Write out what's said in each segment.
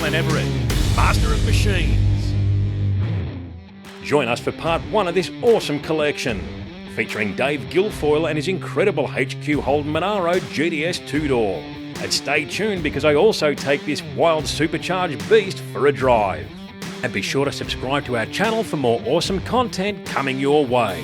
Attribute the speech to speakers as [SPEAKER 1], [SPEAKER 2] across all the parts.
[SPEAKER 1] Declan Everett, master of machines. Join us for part 1 of this awesome collection, featuring Dave Guilfoyle and his incredible HQ Holden Monaro GTS 2-door. And stay tuned because I also take this wild supercharged beast for a drive. And be sure to subscribe to our channel for more awesome content coming your way.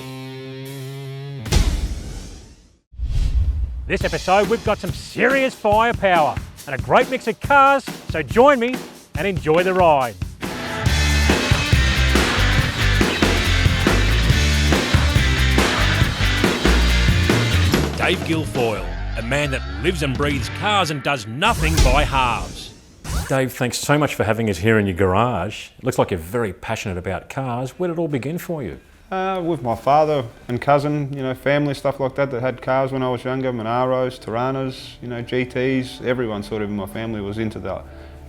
[SPEAKER 2] This episode we've got some serious firepower and a great mix of cars, so join me and enjoy the ride.
[SPEAKER 1] Dave Guilfoyle, a man that lives and breathes cars and does nothing by halves.
[SPEAKER 3] Dave, thanks so much for having us here in your garage. It looks like you're very passionate about cars. Where did it all begin for you?
[SPEAKER 4] With my father and cousin, family, stuff like that had cars when I was younger, Monaros, Tiranas, GTs. Everyone sort of in my family was into the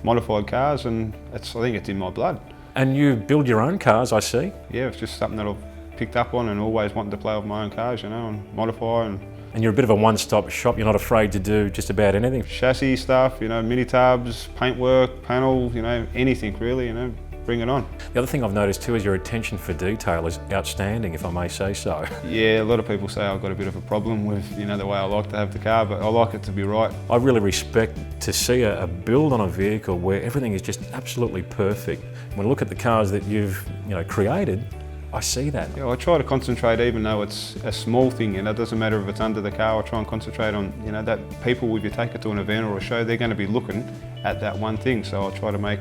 [SPEAKER 4] modified cars, and I think it's in my blood.
[SPEAKER 3] And you build your own cars, I see.
[SPEAKER 4] Yeah, it's just something that I've picked up on and always wanted to play with my own cars, and modify.
[SPEAKER 3] And you're a bit of a one-stop shop. You're not afraid to do just about anything.
[SPEAKER 4] Chassis stuff, mini tubs, paintwork, panel, anything really, bring it on.
[SPEAKER 3] The other thing I've noticed too is your attention for detail is outstanding, if I may say so.
[SPEAKER 4] Yeah, a lot of people say I've got a bit of a problem with, the way I like to have the car, but I like it to be right.
[SPEAKER 3] I really respect to see a build on a vehicle where everything is just absolutely perfect. When I look at the cars that you've, created, I see that.
[SPEAKER 4] Yeah, I try to concentrate, even though it's a small thing, it doesn't matter if it's under the car. I try and concentrate on, that people, if you take it to an event or a show, they're going to be looking at that one thing. So I try to make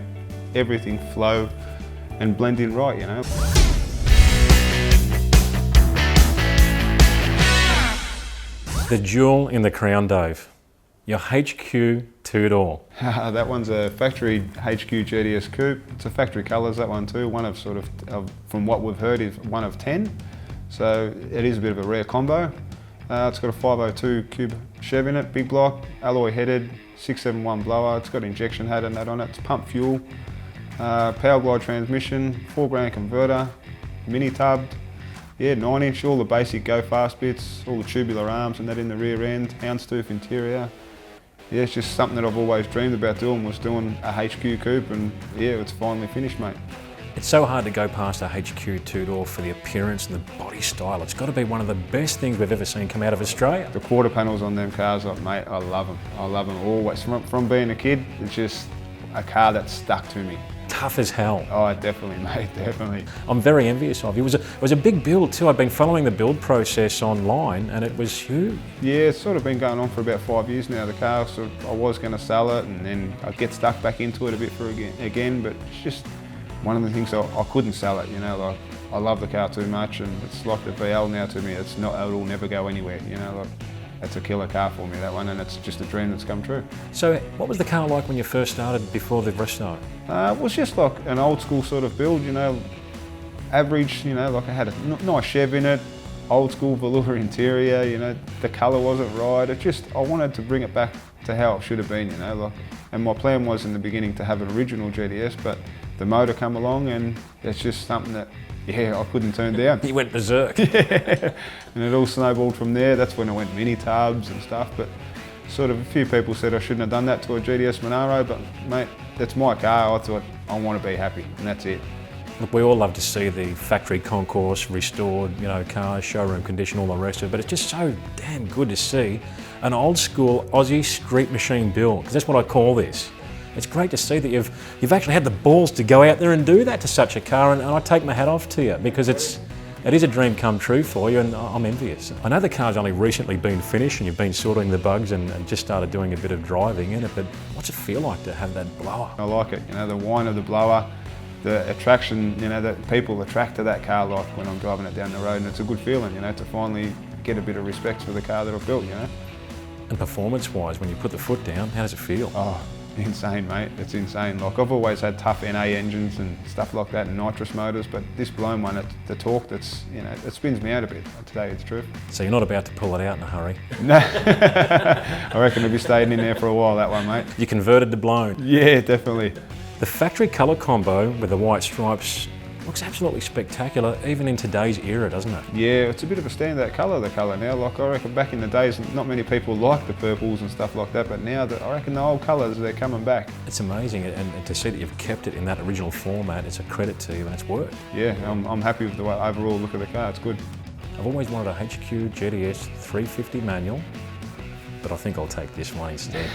[SPEAKER 4] everything flow and blend in right,
[SPEAKER 3] The jewel in the crown, Dave. Your HQ 2-door.
[SPEAKER 4] That one's a factory HQ GTS coupe. It's a factory colours, that one too. One of from what we've heard, is one of 10. So it is a bit of a rare combo. It's got a 502 cube Chevy in it, big block, alloy headed, 671 blower. It's got injection head and that on it. It's pump fuel, power glide transmission, 4 grand converter, mini tubbed. Yeah, 9-inch, all the basic go fast bits, all the tubular arms and that in the rear end, houndstooth interior. Yeah, it's just something that I've always dreamed about doing, was doing a HQ coupe, and yeah, it's finally finished, mate.
[SPEAKER 3] It's so hard to go past a HQ 2-door for the appearance and the body style. It's got to be one of the best things we've ever seen come out of Australia.
[SPEAKER 4] The quarter panels on them cars, mate, I love them. I love them always. From being a kid, it's just a car that stuck to me.
[SPEAKER 3] Tough as hell.
[SPEAKER 4] Oh, definitely, mate, definitely.
[SPEAKER 3] I'm very envious of you. It was a big build too. I've been following the build process online and it was huge.
[SPEAKER 4] Yeah, it's sort of been going on for about 5 years now, the car. So I was going to sell it and then I'd get stuck back into it a bit again, but it's just one of the things I couldn't sell it, like I love the car too much, and it's like the VL now to me. It'll never go anywhere, It's a killer car for me, that one, and it's just a dream that's come true.
[SPEAKER 3] So what was the car like when you first started before the restart?
[SPEAKER 4] It was just like an old school sort of build, average, like I had a nice Chevy in it, old school velour interior, the colour wasn't right. I wanted to bring it back to how it should have been, and my plan was in the beginning to have an original GTS, but the motor come along and it's just something that, I couldn't turn down.
[SPEAKER 3] You went berserk.
[SPEAKER 4] Yeah, and it all snowballed from there. That's when I went mini tubs and stuff, but sort of a few people said I shouldn't have done that to a GTS Monaro, but mate, it's my car. I thought I want to be happy, and that's it.
[SPEAKER 3] Look, we all love to see the factory concourse restored, cars, showroom condition, all the rest of it, but it's just so damn good to see an old school Aussie street machine build, because that's what I call this. It's great to see that you've actually had the balls to go out there and do that to such a car, and I take my hat off to you, because it is a dream come true for you, and I'm envious. I know the car's only recently been finished and you've been sorting the bugs and just started doing a bit of driving in it, but what's it feel like to have that blower?
[SPEAKER 4] I like it, the whine of the blower, the attraction, that people attract to that car, like when I'm driving it down the road, and it's a good feeling, to finally get a bit of respect for the car that I've built,
[SPEAKER 3] And performance-wise, when you put the foot down, how does it feel?
[SPEAKER 4] Oh, insane, mate. It's insane. Like, I've always had tough NA engines and stuff like that, and nitrous motors, but this blown one, the torque, that's, it spins me out a bit, to tell you the truth.
[SPEAKER 3] So you're not about to pull it out in a hurry?
[SPEAKER 4] No. I reckon it'll be staying in there for a while, that one, mate.
[SPEAKER 3] You converted to blown?
[SPEAKER 4] Yeah, definitely.
[SPEAKER 3] The factory colour combo with the white stripes Looks absolutely spectacular, even in today's era, doesn't it?
[SPEAKER 4] Yeah, it's a bit of a standout colour, the colour now. Like, I reckon back in the days, not many people liked the purples and stuff like that, but now I reckon the old colours, they're coming back.
[SPEAKER 3] It's amazing, and to see that you've kept it in that original format, it's a credit to you, and it's worked.
[SPEAKER 4] Yeah, I'm happy with the overall look of the car, it's good.
[SPEAKER 3] I've always wanted a HQ GTS 350 manual, but I think I'll take this one instead.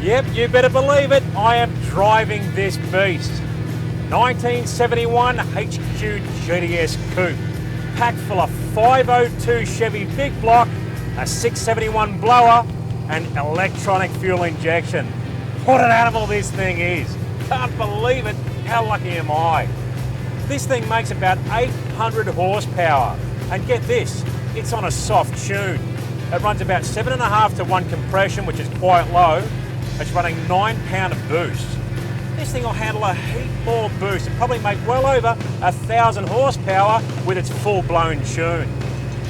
[SPEAKER 2] Yep, you better believe it, I am driving this beast. 1971 HQ GTS Coupe, packed full of 502 Chevy Big Block, a 671 blower, and electronic fuel injection. What an animal this thing is. Can't believe it, how lucky am I? This thing makes about 800 horsepower, and get this, it's on a soft tune. It runs about 7.5 to 1 compression, which is quite low. It's running 9 pound of boost. This thing will handle a heap more boost and probably make well over 1,000 horsepower with its full-blown tune.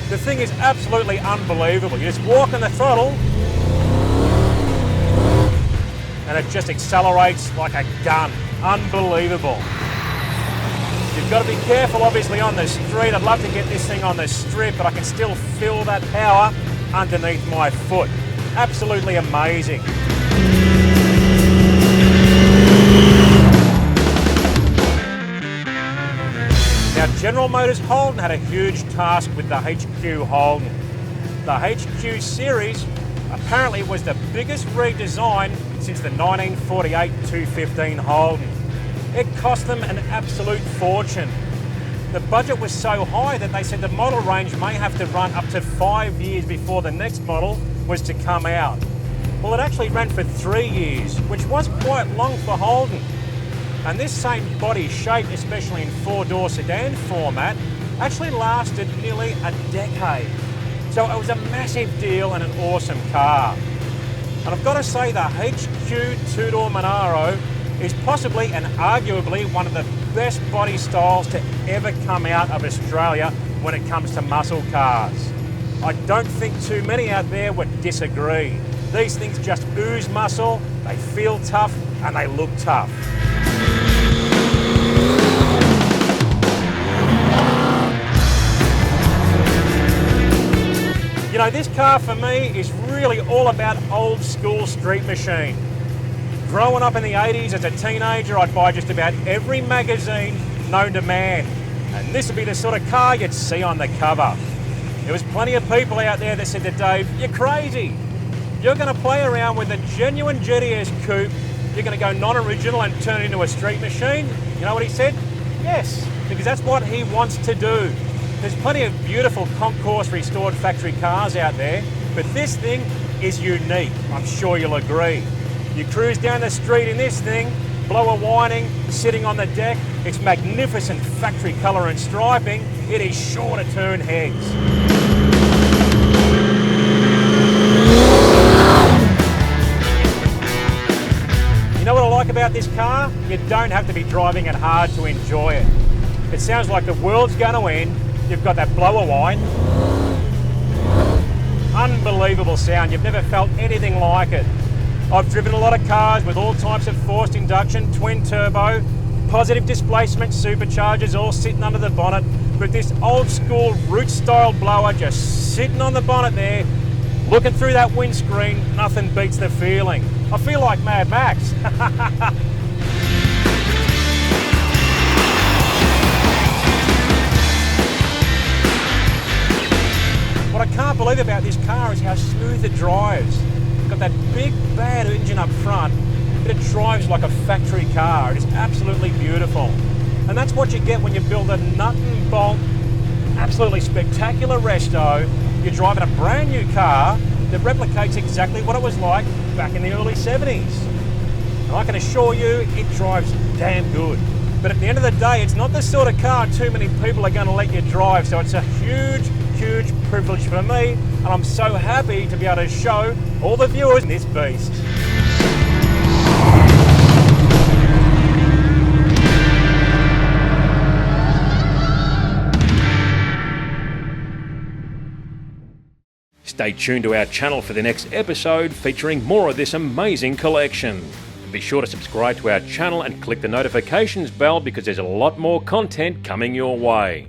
[SPEAKER 2] The thing is absolutely unbelievable. You just walk on the throttle and it just accelerates like a gun. Unbelievable. You've got to be careful obviously on the street. I'd love to get this thing on the strip, but I can still feel that power underneath my foot. Absolutely amazing. Now, General Motors Holden had a huge task with the HQ Holden. The HQ series apparently was the biggest redesign since the 1948 215 Holden. It cost them an absolute fortune. The budget was so high that they said the model range may have to run up to 5 years before the next model was to come out. Well, it actually ran for 3 years, which was quite long for Holden. And this same body shape, especially in 4-door sedan format, actually lasted nearly a decade. So it was a massive deal and an awesome car. And I've got to say the HQ 2-door Monaro is possibly and arguably one of the best body styles to ever come out of Australia when it comes to muscle cars. I don't think too many out there would disagree. These things just ooze muscle, they feel tough, and they look tough. You know, this car for me is really all about old school street machine. Growing up in the 80s as a teenager, I'd buy just about every magazine known to man. And this would be the sort of car you'd see on the cover. There was plenty of people out there that said to Dave, "You're crazy. You're going to play around with a genuine GTS coupe, you're going to go non-original and turn it into a street machine?" You know what he said? Yes, because that's what he wants to do. There's plenty of beautiful concourse restored factory cars out there, but this thing is unique. I'm sure you'll agree. You cruise down the street in this thing, blower whining, sitting on the deck, it's magnificent factory colour and striping, it is sure to turn heads. You know what I like about this car? You don't have to be driving it hard to enjoy it. It sounds like the world's going to end. You've got that blower whine. Unbelievable sound. You've never felt anything like it. I've driven a lot of cars with all types of forced induction, twin turbo, positive displacement superchargers all sitting under the bonnet, but this old school root style blower just sitting on the bonnet there, looking through that windscreen, nothing beats the feeling. I feel like Mad Max. What I can't believe about this car is how smooth it drives. It's got that big bad engine up front, but it drives like a factory car. It is absolutely beautiful. And that's what you get when you build a nut and bolt, absolutely spectacular resto. You're driving a brand new car that replicates exactly what it was like back in the early 70s. And I can assure you, it drives damn good. But at the end of the day, it's not the sort of car too many people are going to let you drive, so it's a huge, huge privilege for me, and I'm so happy to be able to show all the viewers this beast.
[SPEAKER 1] Stay tuned to our channel for the next episode featuring more of this amazing collection. Be sure to subscribe to our channel and click the notifications bell because there's a lot more content coming your way.